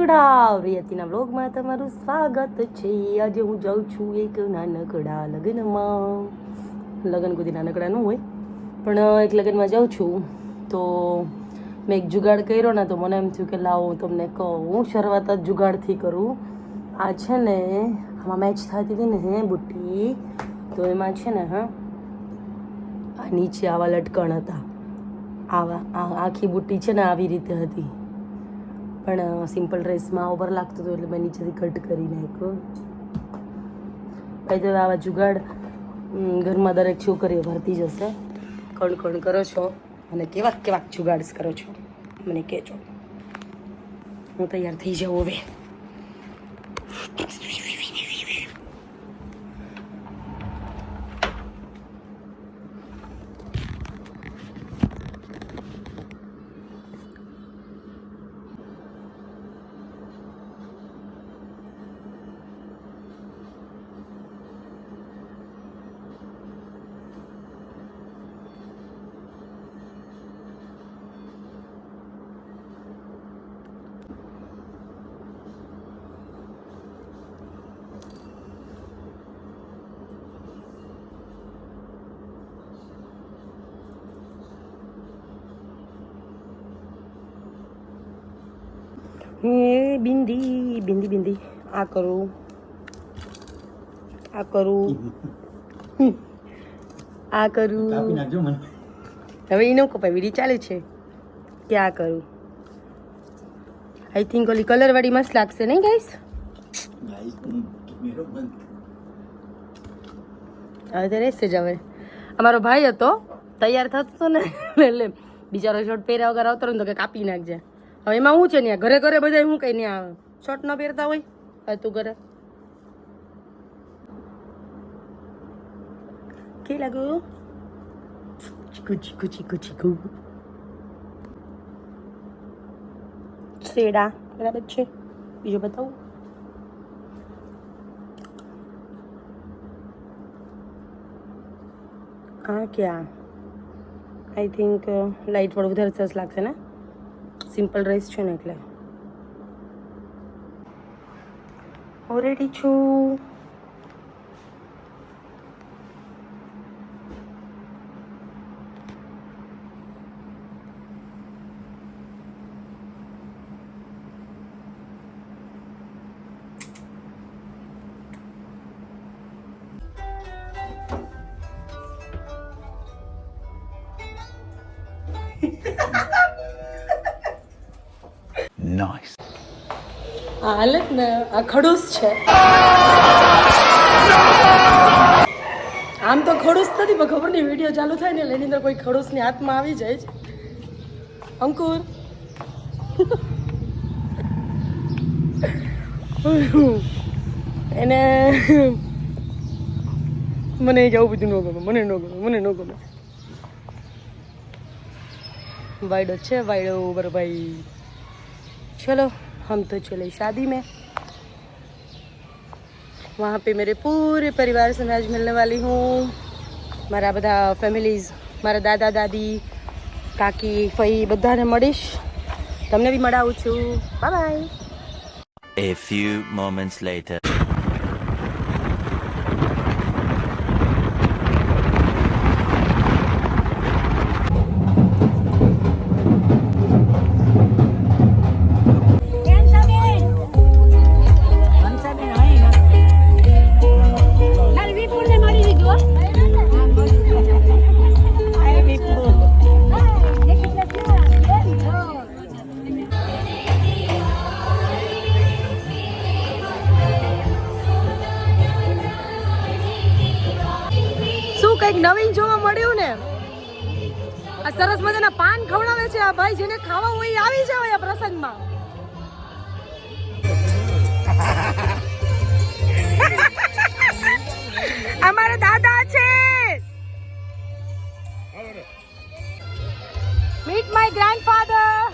નાનકડા રિયતીના બ્લોગમાં તમારું સ્વાગત છે. આજે હું જાઉં છું એક નાનકડા લગ્નમાં. લગ્ન કોઈ નાનકડા ન હોય પણ એક લગ્નમાં જાઉં છું. તો મેં એક જુગાડ કર્યો ને તો મને એમ થયું કે લાવો હું તમને કહું. હું શરૂઆત જ જુગાડથી કરું. આ છે ને આમાં મેચ થતી હતી ને બુટ્ટી, તો એમાં છે ને આ નીચે આવા લટકણ હતા. આવા આખી બુટ્ટી છે ને આવી રીતે હતી, પણ સિમ્પલ ડ્રેસમાં ઓવર લાગતું હતું એટલે મેં નીચેથી કટ કરી નાખ્યો. ભાઈ તો આવા જુગાડ ઘરમાં દરેક છોકરીઓ ભરતી જશે. કોણ કોણ કરો છો અને કેવાક જુગાડ્સ કરો છો મને કહેજો. હું તૈયાર થઈ જાઉં હવે. બિંદી બિંદી બિંદી આ કરું આ કરું. હવે એનો કપાય વિડીયો ચાલે છે. ક્યાં કરું? આઈ થિંક ઓલી કલર વાળી મસ્ત લાગશે નહીં ગાઈસ? હવે તો રહેશે જ. હવે અમારો ભાઈ હતો તૈયાર થતો હતો ને એટલે બિચારો શર્ટ પહેર્યા વગર આવતો ને તો કે કાપી નાખજે. હવે એમાં શું છે ને ઘરે ઘરે બધા શું કઈ ને શર્ટ ન પહેરતા હોય. હવે તું ઘરે કે લાગુ ચીકુ ચીકુ ચીકુ ચીકુ શેડા બરાબર છે. બીજું બતાવું? હા ક્યાં આઈ થિંક લાઇટ વાળું વધારે સરસ લાગશે ને. સિમ્પલ ડ્રેસ છે ને એટલે હું રેડી છું. Nice. હાલત ને આ ખડૂસ છે. આમ તો ખડૂસ નથી પણ ખબર નહીં વિડીયો ચાલુ થાય ને એટલે એની અંદર કોઈ ખડૂસની હાથમાં આવી જાય છે. અંકુર એને મને જવું બધું ન ગમે. મને ન ગમે. वाइडो अच्छे वाइडो ऊपर भाई. चलो हम तो चले शादी में. वहाँ पे मेरे पूरे परिवार से मैं आज मिलने वाली हूँ. મારા બધા ફેમિલીઝ, મારા દાદા દાદી, કાકી, ફઈ બધાને મળીશ. તમને બી મળાવું છું. Bye bye. A few moments later. કંઈક નવીન જોવા મળ્યું ને. આ સરસ મજાના પાન ખવડાવે છે આ ભાઈ. જેને ખાવા હોય આવી જાવ આ પ્રસંગમાં. અમારા દાદા છે. Meet my grandfather.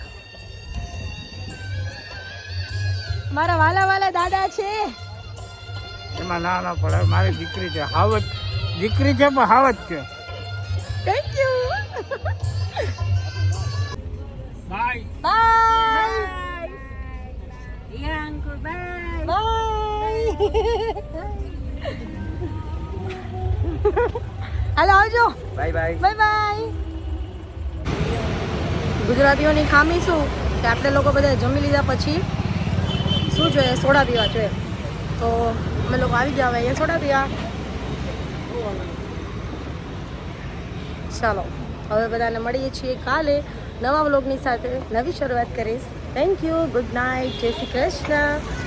મારા વાલા વાલા દાદા છે. એમાં ના પડે. મારી દીકરી છે હાવત. દીકરી છે પણ હાવત છે. Thank you. Bye bye. Bye hello આવજો બાય બાય. Bye by. ગુજરાતીઓની ખામી શું કે આપણે લોકો બધા જમી લીધા પછી શું જોઈએ સોડા પીવા જોઈએ, તો અમે લોકો આવી જાવ અહીંયા સોડા પીવા. ચાલો હવે બધાને મળીએ છીએ કાલે નવા વ્લોગની સાથે, નવી શરૂઆત કરીશ. થેન્ક યુ, ગુડ નાઇટ, જય શ્રી કૃષ્ણ.